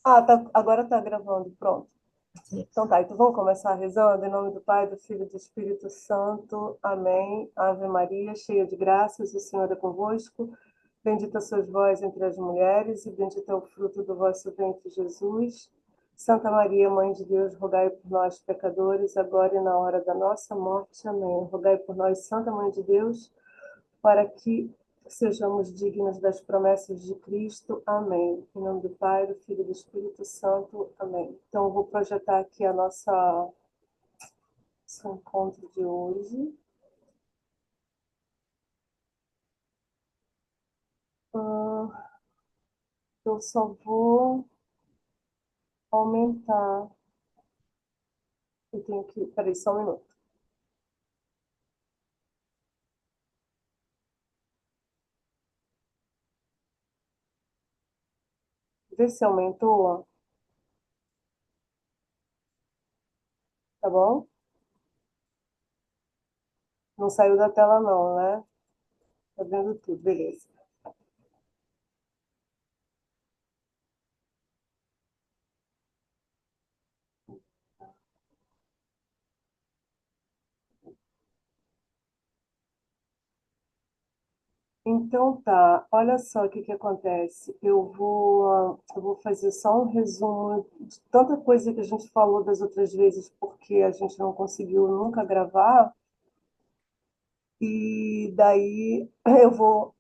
Ah, tá, agora tá gravando, pronto. Certo. Então tá, então vamos começar rezando em nome do Pai, do Filho e do Espírito Santo. Amém. Ave Maria, cheia de graças, o Senhor é convosco. Bendita sois vós entre as mulheres, e bendito é o fruto do vosso ventre, Jesus. Santa Maria, Mãe de Deus, rogai por nós, pecadores, agora e na hora da nossa morte. Amém. Rogai por nós, Santa Mãe de Deus, para que sejamos dignos das promessas de Cristo. Amém. Em nome do Pai, do Filho e do Espírito Santo. Amém. Então, eu vou projetar aqui a nosso encontro de hoje. Ah, eu só vou aumentar. Eu tenho que. Peraí, só um minuto. Vê se aumentou, tá bom? Não saiu da tela, não, né? Tá vendo tudo, beleza. Então tá, olha só o que que acontece. Eu vou fazer só um resumo de tanta coisa que a gente falou das outras vezes, porque a gente não conseguiu nunca gravar, e daí eu vou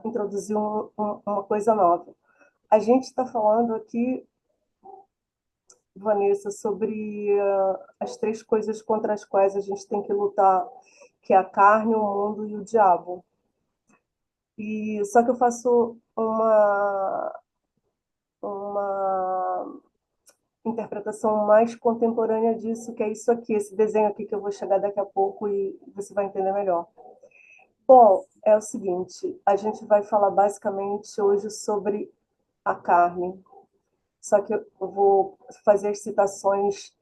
introduzir uma coisa nova. A gente está falando aqui, Vanessa, sobre as três coisas contra as quais a gente tem que lutar, que é a carne, o mundo e o diabo. E só que eu faço uma interpretação mais contemporânea disso, que é isso aqui, esse desenho aqui que eu vou chegar daqui a pouco e você vai entender melhor. Bom, é o seguinte, a gente vai falar basicamente hoje sobre a carne, só que eu vou fazer as citações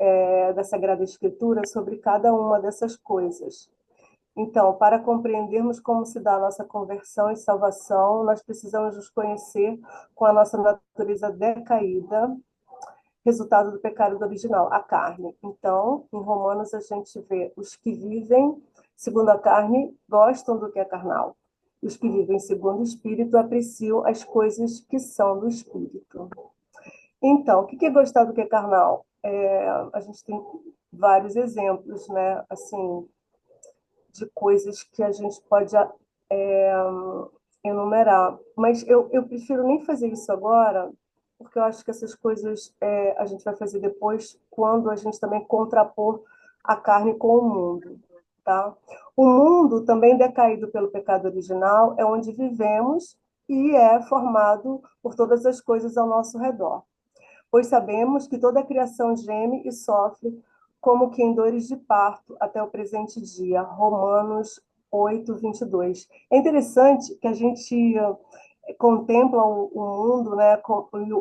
da Sagrada Escritura sobre cada uma dessas coisas. Então, para compreendermos como se dá a nossa conversão e salvação, nós precisamos nos conhecer com a nossa natureza decaída, resultado do pecado original, a carne. Então, em Romanos, a gente vê os que vivem segundo a carne gostam do que é carnal. Os que vivem segundo o Espírito apreciam as coisas que são do Espírito. Então, o que é gostar do que é carnal? A gente tem vários exemplos, né? Assim, de coisas que a gente pode é, enumerar. Mas eu prefiro nem fazer isso agora, porque eu acho que essas coisas a gente vai fazer depois, quando a gente também contrapor a carne com o mundo. Tá? O mundo, também decaído pelo pecado original, é onde vivemos e é formado por todas as coisas ao nosso redor, pois sabemos que toda a criação geme e sofre como que em dores de parto até o presente dia. Romanos 8:22. É interessante que a gente contempla o mundo, né,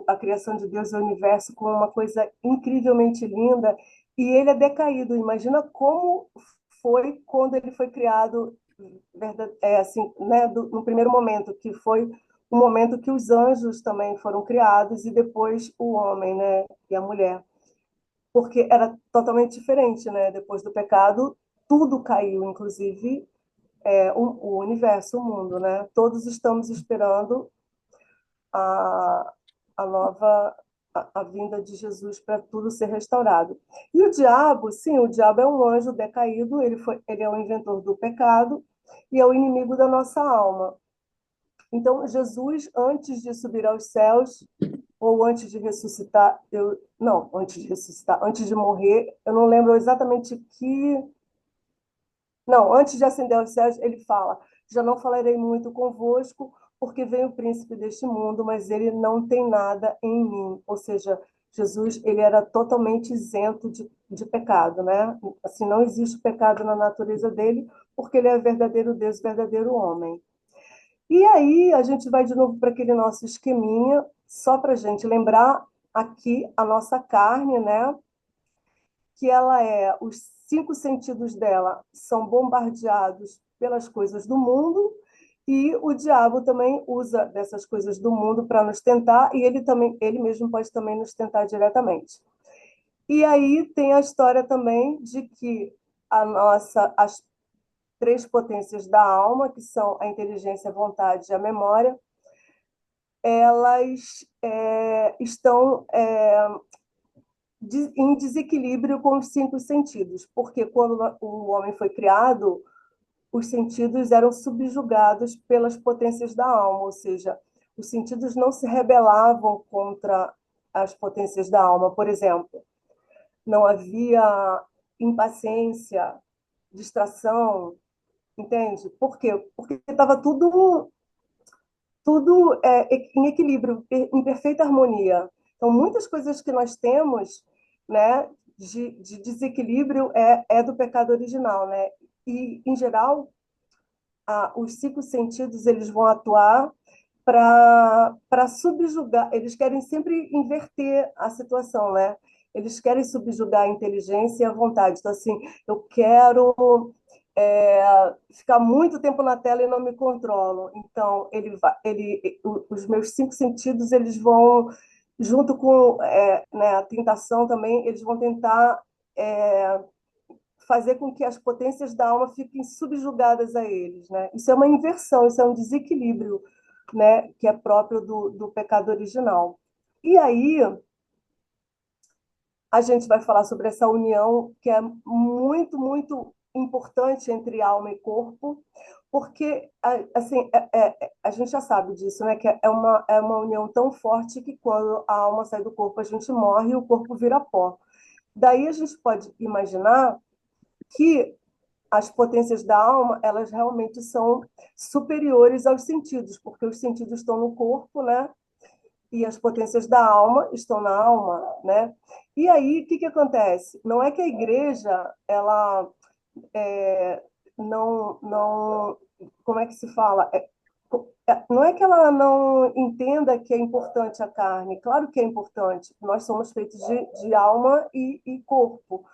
a criação de Deus e o universo como uma coisa incrivelmente linda, e ele é decaído. Imagina como foi quando ele foi criado, assim, né, no primeiro momento, que foi o momento que os anjos também foram criados e depois o homem, né, e a mulher, porque era totalmente diferente, né? Depois do pecado, tudo caiu, inclusive o universo, o mundo, né? Todos estamos esperando a, a nova a vinda de Jesus para tudo ser restaurado. E o diabo, sim, o diabo é um anjo decaído, ele é o inventor do pecado e é o inimigo da nossa alma. Então, Jesus, antes de subir aos céus, ou antes de ressuscitar, não, antes de ressuscitar, antes de morrer, eu não lembro exatamente que. Não, antes de ascender aos céus, ele fala: já não falarei muito convosco, porque vem o príncipe deste mundo, mas ele não tem nada em mim. Ou seja, Jesus, ele era totalmente isento de pecado, né? Assim, não existe pecado na natureza dele, porque ele é verdadeiro Deus, verdadeiro homem. E aí a gente vai de novo para aquele nosso esqueminha, só para a gente lembrar aqui a nossa carne, né? Que ela os cinco sentidos dela são bombardeados pelas coisas do mundo, E o diabo também usa dessas coisas do mundo para nos tentar, e ele também, ele mesmo pode também nos tentar diretamente. E aí tem a história também de que as três potências da alma, que são a inteligência, a vontade e a memória, elas estão em desequilíbrio com os cinco sentidos, porque quando o homem foi criado, os sentidos eram subjugados pelas potências da alma, ou seja, os sentidos não se rebelavam contra as potências da alma. Por exemplo, não havia impaciência, distração, entende? Por quê? Porque estava tudo em equilíbrio, em perfeita harmonia. Então, muitas coisas que nós temos, né, de desequilíbrio é do pecado original, né? E, em geral, os cinco sentidos eles vão atuar para subjugar, eles querem sempre inverter a situação, né? Eles querem subjugar a inteligência e a vontade. Então, assim, eu quero ficar muito tempo na tela e não me controlo. Então, os meus cinco sentidos eles vão, junto com né, a tentação também, eles vão tentar é, fazer com que as potências da alma fiquem subjugadas a eles, né? Isso é uma inversão, isso é um desequilíbrio, né, que é próprio do pecado original. E aí a gente vai falar sobre essa união que é muito, muito importante entre alma e corpo, porque assim a gente já sabe disso, né? Que é uma união tão forte que quando a alma sai do corpo a gente morre e o corpo vira pó. Daí a gente pode imaginar que as potências da alma, elas realmente são superiores aos sentidos, porque os sentidos estão no corpo, né? E as potências da alma estão na alma, né? E aí, o que que acontece? Não é que a igreja, ela não, como é que se fala? Não é que ela não entenda que é importante a carne, claro que é importante, nós somos feitos de alma e corpo,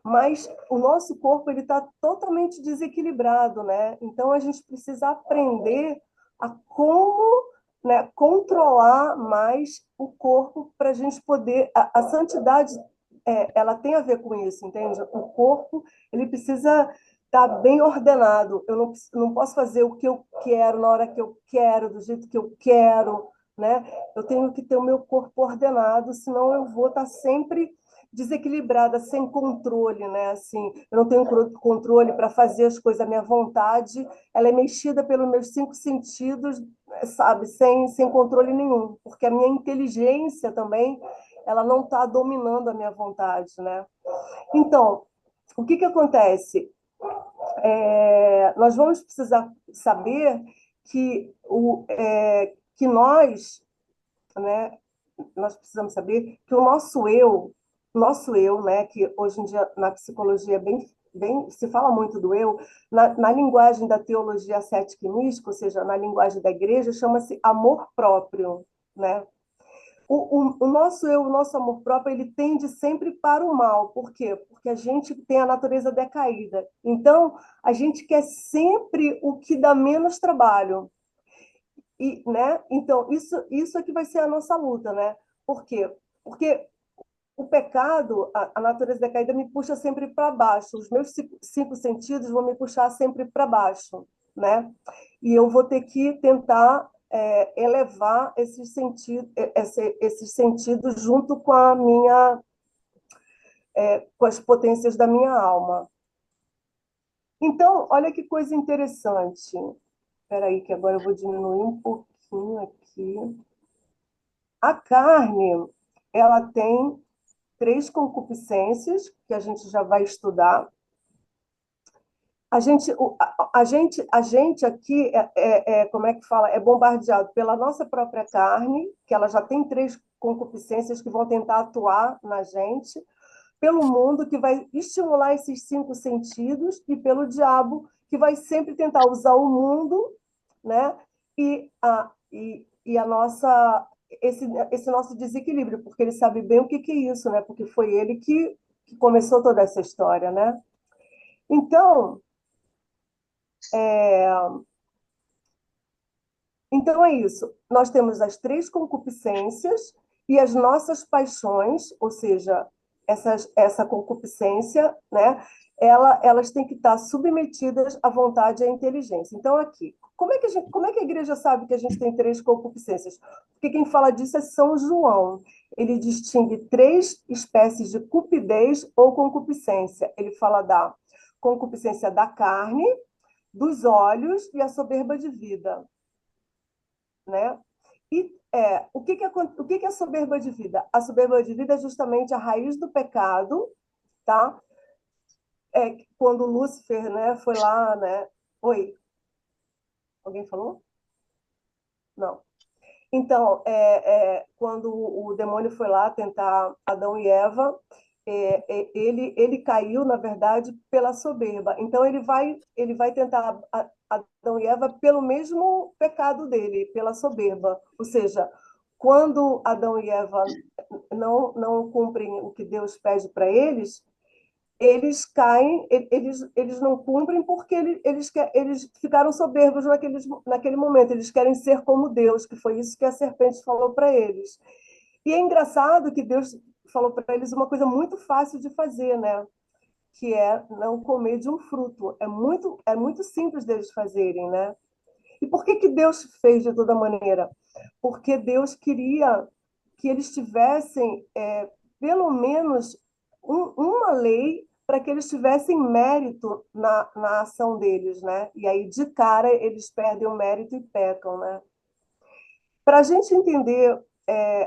mas o nosso corpo ele está totalmente desequilibrado, né? Então a gente precisa aprender a como, né, controlar mais o corpo para a gente poder. A santidade ela tem a ver com isso, entende? O corpo ele precisa estar bem ordenado. Eu não posso fazer o que eu quero na hora que eu quero, do jeito que eu quero, né? Eu tenho que ter o meu corpo ordenado, senão eu vou estar sempre desequilibrada, sem controle, né? Assim, eu não tenho controle para fazer as coisas à minha vontade, ela é mexida pelos meus cinco sentidos, sabe, sem controle nenhum, porque a minha inteligência também, ela não está dominando a minha vontade, né? Então, o que que acontece? Nós vamos precisar saber que nós, né, nós precisamos saber que o nosso eu, né, que hoje em dia na psicologia bem se fala muito do eu, na linguagem da teologia cética e mística, ou seja, na linguagem da igreja, chama-se amor próprio, né? O nosso eu, o nosso amor próprio, ele tende sempre para o mal. Por quê? Porque a gente tem a natureza decaída. Então, a gente quer sempre o que dá menos trabalho. E, né? Então, isso é que vai ser a nossa luta, né? Por quê? Porque o pecado, a natureza decaída me puxa sempre para baixo. Os meus cinco sentidos vão me puxar sempre para baixo, né? E eu vou ter que tentar elevar esses sentidos junto com com as potências da minha alma. Então, olha que coisa interessante. Espera aí, que agora eu vou diminuir um pouquinho aqui. A carne, ela tem três concupiscências que a gente já vai estudar. A gente aqui como é que fala? É bombardeado pela nossa própria carne, que ela já tem três concupiscências que vão tentar atuar na gente, pelo mundo que vai estimular esses cinco sentidos e pelo diabo que vai sempre tentar usar o mundo, né? E a nossa esse nosso desequilíbrio, porque ele sabe bem o que que é isso, né? Porque foi ele que começou toda essa história, né? Então, Então é isso. Nós temos as três concupiscências e as nossas paixões, ou seja, essa concupiscência, né? Elas têm que estar submetidas à vontade e à inteligência. Então, aqui, como é que a igreja sabe que a gente tem três concupiscências? Porque quem fala disso é São João. Ele distingue três espécies de cupidez ou concupiscência. Ele fala da concupiscência da carne, dos olhos e a soberba de vida, né? E o que é a soberba de vida? A soberba de vida é justamente a raiz do pecado, tá? Quando Lúcifer, né, foi lá, né? Oi, alguém falou? Não. Então, quando o demônio foi lá tentar Adão e Eva, ele caiu, na verdade, pela soberba. Então, ele vai tentar Adão e Eva pelo mesmo pecado dele, pela soberba. Ou seja, quando Adão e Eva não cumprem o que Deus pede para eles caem, eles não cumprem porque eles ficaram soberbos naquele momento, eles querem ser como Deus, que foi isso que a serpente falou para eles. E é engraçado que Deus falou para eles uma coisa muito fácil de fazer, né? Que é não comer de um fruto. É muito simples deles fazerem, né? E por que Deus fez de toda maneira? Porque Deus queria que eles tivessem, pelo menos, uma lei para que eles tivessem mérito na ação deles, né? E aí, de cara, eles perdem o mérito e pecam, né? Para a gente entender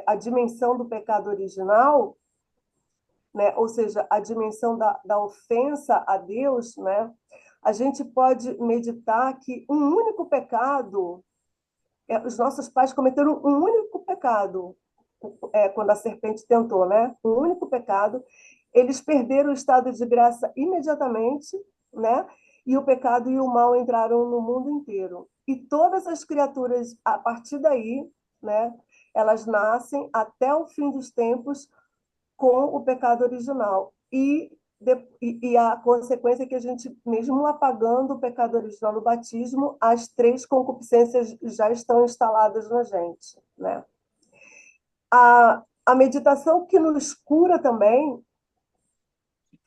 a dimensão do pecado original, né? Ou seja, a dimensão da ofensa a Deus, né? A gente pode meditar que um único pecado os nossos pais cometeram um único pecado, quando a serpente tentou, né? Um único pecado. Eles perderam o estado de graça imediatamente, né? E o pecado e o mal entraram no mundo inteiro. E todas as criaturas, a partir daí, né? Elas nascem até o fim dos tempos com o pecado original. E a consequência é que a gente, mesmo apagando o pecado original no batismo, as três concupiscências já estão instaladas na gente, né? A meditação que nos cura também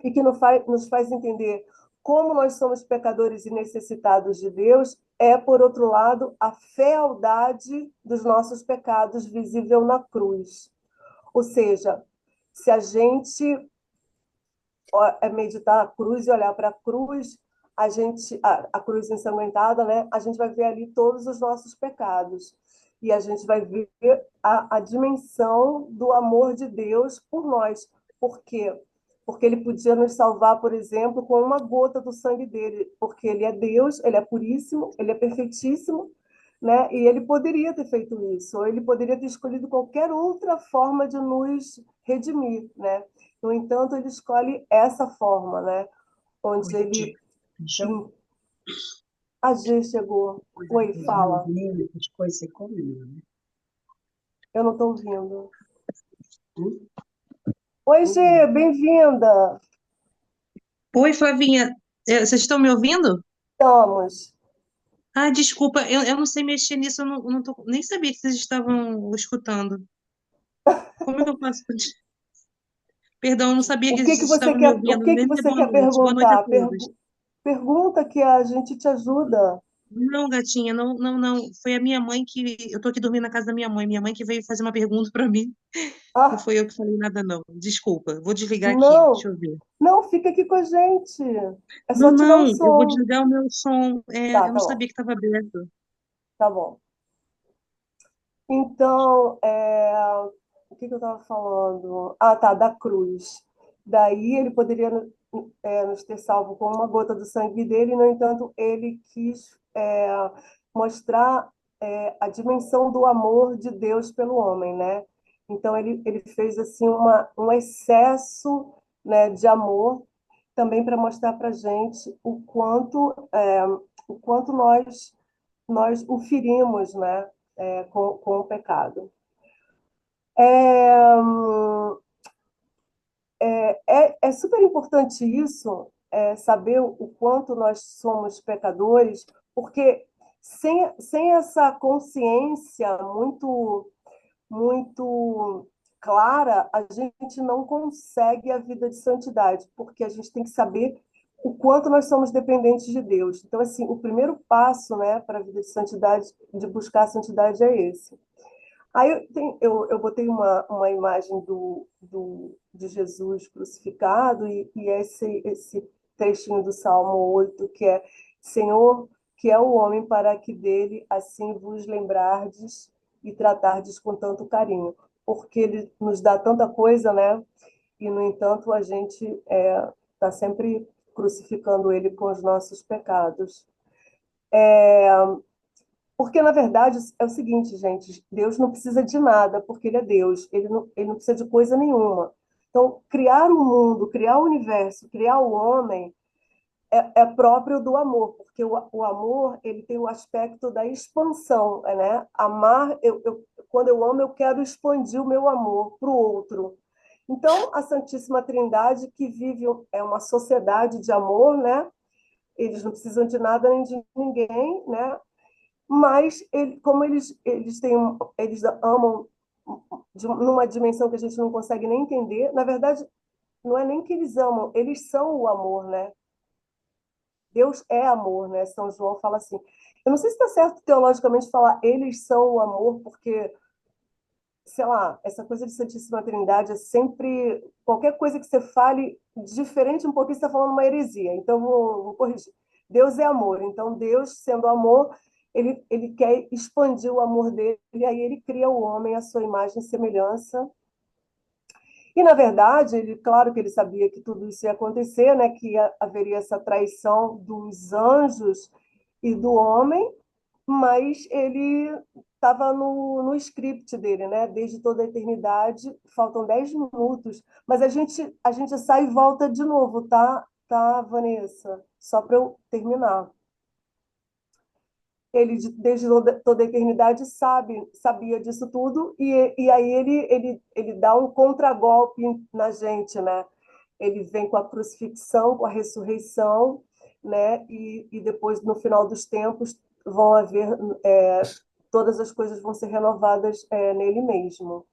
e que nos faz entender como nós somos pecadores e necessitados de Deus é, por outro lado, a fealdade dos nossos pecados visível na cruz. Ou seja, se a gente meditar a cruz e olhar para a cruz, a cruz ensanguentada, né? A gente vai ver ali todos os nossos pecados. E a gente vai ver a dimensão do amor de Deus por nós. Por quê? Porque ele podia nos salvar, por exemplo, com uma gota do sangue dele, porque ele é Deus, ele é puríssimo, ele é perfeitíssimo, né? E ele poderia ter feito isso, ou ele poderia ter escolhido qualquer outra forma de nos redimir, né? No entanto, ele escolhe essa forma, né? Onde Oi, Tia. ele. Deixa eu A G chegou. coisa Oi, de fala. ver as coisas você comeu, né? Eu não estou ouvindo. Hum? Oi, G, Hum. bem-vinda. Oi, Flavinha. Vocês estão me ouvindo? Estamos. Ah, desculpa, eu não sei mexer nisso, eu não nem sabia que vocês estavam escutando. Como é que eu faço? Perdão, eu não sabia O que que vocês que você estavam me quer, o ouvindo. que que Nem dizer você boa quer noite. Boa noite a perguntar? todos. Pergunta que a gente te ajuda. Não, gatinha, não, não, não. Foi a minha mãe que. Eu tô aqui dormindo na casa da minha mãe. Minha mãe que veio fazer uma pergunta para mim. Não Ah, foi eu que falei nada, não. Desculpa, vou desligar aqui. não, Deixa eu ver. não, fica aqui com a gente. É Não, só tirar o não, eu vou som. desligar o meu som. Tá, Eu tá não bom, sabia que estava aberto. tá bom. Então, o que que eu estava falando? Ah, tá, da cruz. Daí ele poderia nos ter salvo com uma gota do sangue dele, no entanto, ele quis mostrar a dimensão do amor de Deus pelo homem, né? Então, ele fez assim um excesso, né, de amor, também para mostrar para a gente o quanto nós o ferimos, né, com o pecado. É, é super importante isso, saber o quanto nós somos pecadores, porque sem essa consciência muito clara, a gente não consegue a vida de santidade, porque a gente tem que saber o quanto nós somos dependentes de Deus. Então, assim, o primeiro passo, né, para a vida de santidade, de buscar a santidade é esse. Aí eu botei uma imagem de Jesus crucificado e esse trechinho do Salmo 8, que é: Senhor, que é o homem para que dele assim vos lembrardes e tratardes com tanto carinho. Porque ele nos dá tanta coisa, né? E, no entanto, a gente está sempre crucificando ele com os nossos pecados. Porque, na verdade, é o seguinte, gente: Deus não precisa de nada, porque Ele é Deus, ele não precisa de coisa nenhuma. Então, criar o mundo, criar o universo, criar o homem é próprio do amor, porque o amor ele tem o aspecto da expansão, né? Amar, quando eu amo, eu quero expandir o meu amor para o outro. Então, a Santíssima Trindade, que vive uma sociedade de amor, né? Eles não precisam de nada nem de ninguém, né? Mas como eles amam numa dimensão que a gente não consegue nem entender. Na verdade, não é nem que eles amam, eles são o amor, né? Deus é amor, né? São João fala assim. Eu não sei se está certo teologicamente falar eles são o amor, porque, sei lá, essa coisa de Santíssima Trindade é sempre qualquer coisa que você fale diferente um pouquinho, você está falando uma heresia. Então, vou corrigir. Deus é amor. Então, Deus, sendo amor, ele quer expandir o amor dele, e aí ele cria o homem à sua imagem e semelhança. E, na verdade, claro que ele sabia que tudo isso ia acontecer, né? Que haveria essa traição dos anjos e do homem, mas ele estava no script dele, né? Desde toda a eternidade, faltam 10 minutos, mas a gente sai e volta de novo, tá, Vanessa? Só para eu terminar. Ele, desde toda a eternidade, sabia disso tudo, e aí ele dá um contragolpe na gente, né? Ele vem com a crucifixão, com a ressurreição, né? E depois, no final dos tempos, vão haver todas as coisas vão ser renovadas nele mesmo.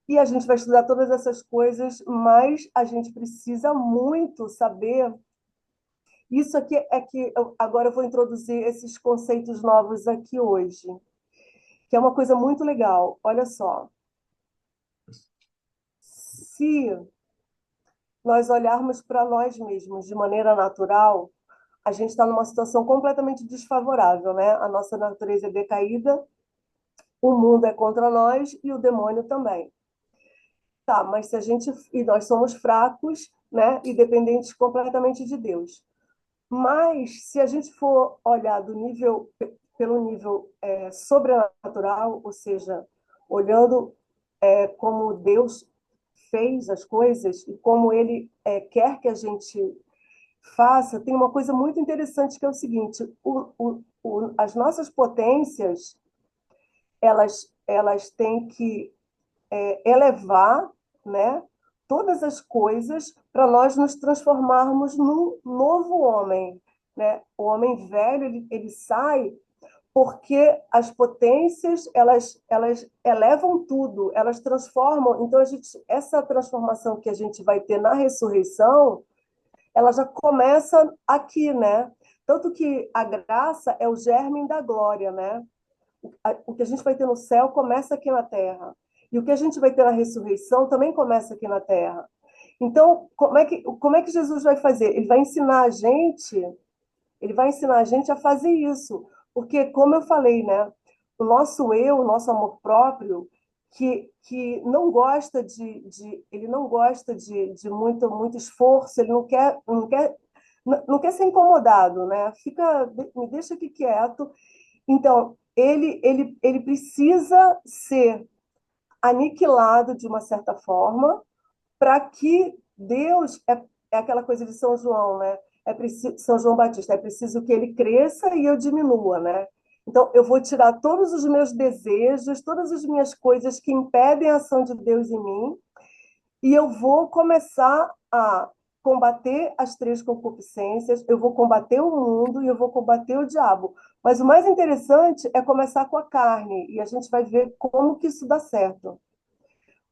E a gente vai estudar todas essas coisas, mas a gente precisa muito saber. Isso aqui é que agora eu vou introduzir esses conceitos novos aqui hoje, que é uma coisa muito legal. Olha só, se nós olharmos para nós mesmos de maneira natural, a gente está numa situação completamente desfavorável, né? A nossa natureza é decaída, o mundo é contra nós e o demônio também. Tá, mas se a gente e nós somos fracos, né? E dependentes completamente de Deus. Mas se a gente for olhar pelo nível sobrenatural, ou seja, olhando como Deus fez as coisas e como Ele quer que a gente faça, tem uma coisa muito interessante que é o seguinte: as nossas potências elas têm que elevar, né, todas as coisas para nós nos transformarmos num novo homem, né? O homem velho ele sai porque as potências elas elevam tudo, elas transformam. Então essa transformação que a gente vai ter na ressurreição, ela já começa aqui, né? Tanto que a graça é o germe da glória, né? O que a gente vai ter no céu começa aqui na terra. E o que a gente vai ter na ressurreição também começa aqui na terra. Então, como é que Jesus vai fazer? Ele vai ensinar a gente a fazer isso. Porque, como eu falei, né? O nosso eu, o nosso amor próprio, que ele não gosta de muito esforço, ele não quer ser incomodado, né? Me deixa aqui quieto. Então, ele precisa ser aniquilado de uma certa forma para que Deus é aquela coisa de São João, né? São João Batista, é preciso que ele cresça e eu diminua, né? Então, eu vou tirar todos os meus desejos, todas as minhas coisas que impedem a ação de Deus em mim, e eu vou começar a combater as três concupiscências, eu vou combater o mundo e eu vou combater o diabo, Mas o mais interessante é começar com a carne, e a gente vai ver como que isso dá certo.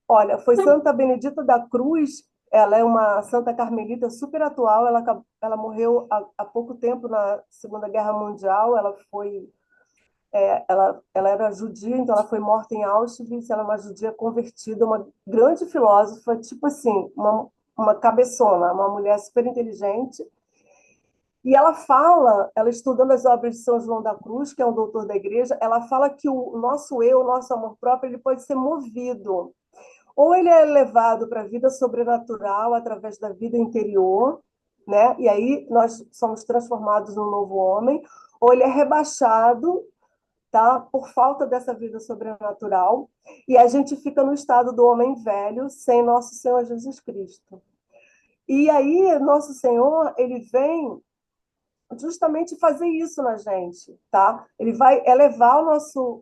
Olha, foi Santa Benedita da Cruz, ela é uma santa carmelita super atual, ela morreu há pouco tempo na Segunda Guerra Mundial, ela era judia, então ela foi morta em Auschwitz, ela é uma judia convertida, uma grande filósofa, tipo assim, uma cabeçona, uma mulher super inteligente, e ela fala, ela estudando as obras de São João da Cruz, que é um doutor da igreja, ela fala que o nosso eu, o nosso amor próprio, ele pode ser movido. Ou ele é levado para a vida sobrenatural através da vida interior, né? E aí nós somos transformados num novo homem, ou ele é rebaixado, tá? Por falta dessa vida sobrenatural, e a gente fica no estado do homem velho sem nosso Senhor Jesus Cristo. E aí nosso Senhor, ele vem justamente fazer isso na gente, tá? Ele vai elevar o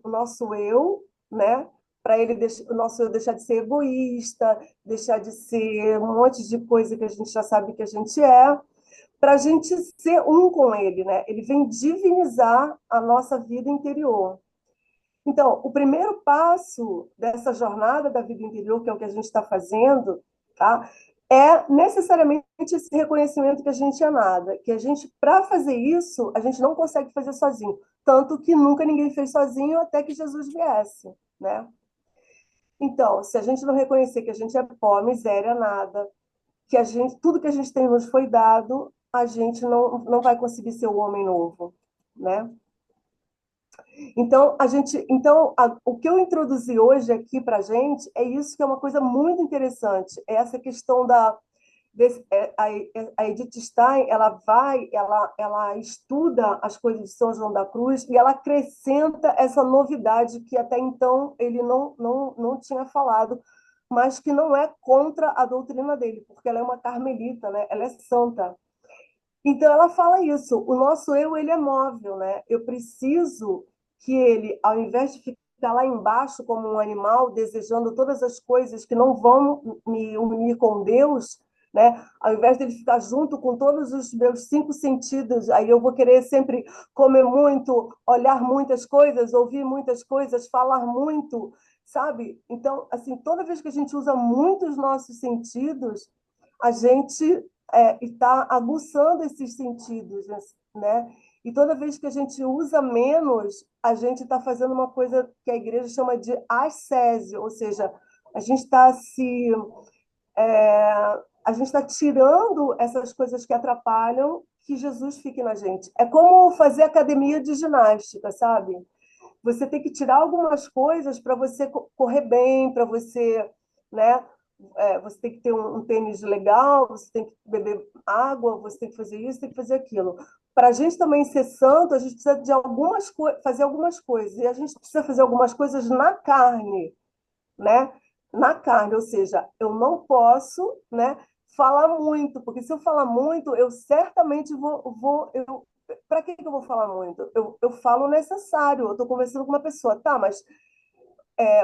nosso eu, né? Para o nosso eu deixar de ser egoísta, deixar de ser um monte de coisa que a gente já sabe que a gente é, para a gente ser um com ele, né? Ele vem divinizar a nossa vida interior. Então, o primeiro passo dessa jornada da vida interior, que é o que a gente está fazendo, tá? É necessariamente esse reconhecimento que a gente é nada, que a gente, para fazer isso, a gente não consegue fazer sozinho, tanto que nunca ninguém fez sozinho até que Jesus viesse, né? Então, se a gente não reconhecer que a gente é pó, miséria, nada, que a gente, tudo que a gente tem nos foi dado, a gente não vai conseguir ser o homem novo, né? O que eu introduzi hoje aqui para a gente é isso que é uma coisa muito interessante, é essa questão a Edith Stein, ela estuda as coisas de São João da Cruz e ela acrescenta essa novidade que até então ele não tinha falado, mas que não é contra a doutrina dele, porque ela é uma carmelita, né? Ela é santa. Então ela fala isso, o nosso eu ele é móvel, né? Eu preciso que ele, ao invés de ficar lá embaixo como um animal desejando todas as coisas que não vão me unir com Deus, né? Ao invés dele ficar junto com todos os meus cinco sentidos, aí eu vou querer sempre comer muito, olhar muitas coisas, ouvir muitas coisas, falar muito, sabe? Então, assim, toda vez que a gente usa muito os nossos sentidos, a gente está aguçando esses sentidos, né? E toda vez que a gente usa menos, a gente está fazendo uma coisa que a igreja chama de ascese, ou seja, a gente está se é, a gente está tirando essas coisas que atrapalham que Jesus fique na gente. É como fazer academia de ginástica, sabe? Você tem que tirar algumas coisas para você correr bem, para você, né? Você tem que ter um tênis legal, você tem que beber água, você tem que fazer isso, tem que fazer aquilo. Para a gente também ser santo, a gente precisa de fazer algumas coisas. E a gente precisa fazer algumas coisas na carne, né? Na carne, ou seja, eu não posso, né, falar muito, porque se eu falar muito, eu certamente para que eu vou falar muito? Eu falo o necessário, eu estou conversando com uma pessoa, tá, mas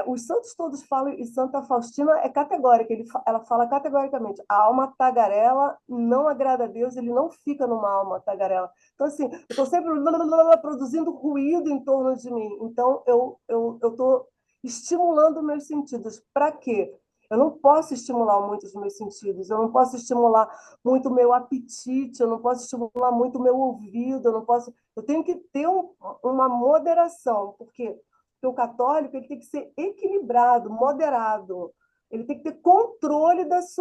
os santos todos falam, e Santa Faustina é categórica, ela fala categoricamente, a alma tagarela não agrada a Deus, ele não fica numa alma tagarela. Então, assim, eu estou sempre produzindo ruído em torno de mim, então eu estou estimulando meus sentidos. Para quê? Eu não posso estimular muito os meus sentidos, eu não posso estimular muito o meu apetite, eu não posso estimular muito o meu ouvido, eu tenho que ter uma moderação, porque o católico ele tem que ser equilibrado, moderado. Ele tem que ter controle das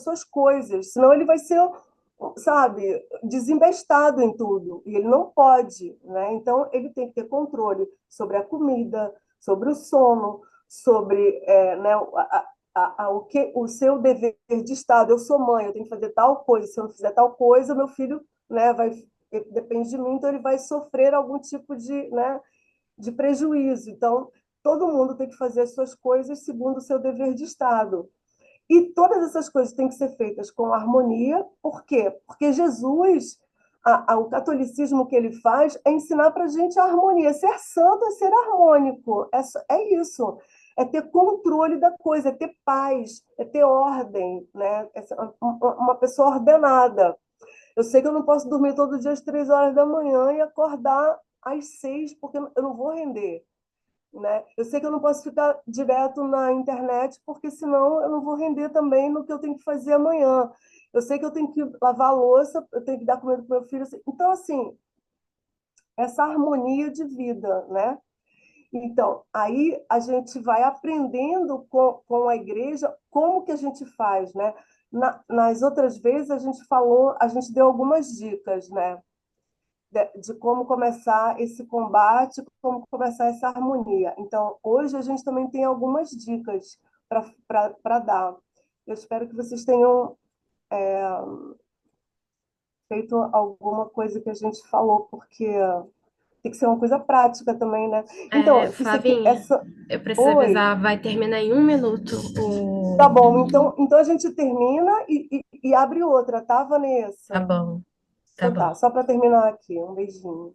suas coisas, senão ele vai ser, sabe, desembestado em tudo. E ele não pode, né? Então, ele tem que ter controle sobre a comida, sobre o sono, sobre né, o seu dever de Estado. Eu sou mãe, eu tenho que fazer tal coisa. Se eu não fizer tal coisa, meu filho, né, depende de mim, então ele vai sofrer algum tipo de prejuízo. Então, todo mundo tem que fazer as suas coisas segundo o seu dever de Estado. E todas essas coisas têm que ser feitas com harmonia. Por quê? Porque Jesus, o catolicismo que ele faz é ensinar para a gente a harmonia. Ser santo é ser harmônico. É isso. É ter controle da coisa, é ter paz, é ter ordem, né? É ser uma pessoa ordenada. Eu sei que eu não posso dormir todo dia às 3 horas da manhã e acordar às 6, porque eu não vou render, né? Eu sei que eu não posso ficar direto na internet, porque senão eu não vou render também no que eu tenho que fazer amanhã. Eu sei que eu tenho que lavar a louça, eu tenho que dar comida para o meu filho. Então, assim, essa harmonia de vida, né? Então, aí a gente vai aprendendo com a igreja como que a gente faz, né? Nas outras vezes a gente falou, a gente deu algumas dicas, né? De como começar esse combate, como começar essa harmonia. Então, hoje a gente também tem algumas dicas para dar. Eu espero que vocês tenham feito alguma coisa que a gente falou, porque tem que ser uma coisa prática também, né? É, Então, isso aqui, Flavinha, essa. eu preciso Oi, avisar, vai terminar em 1 minuto tá o... bom. Então a gente termina e abre outra, tá, Tá Vanessa? bom, tá Então tá, bom. só para terminar aqui. Um beijinho.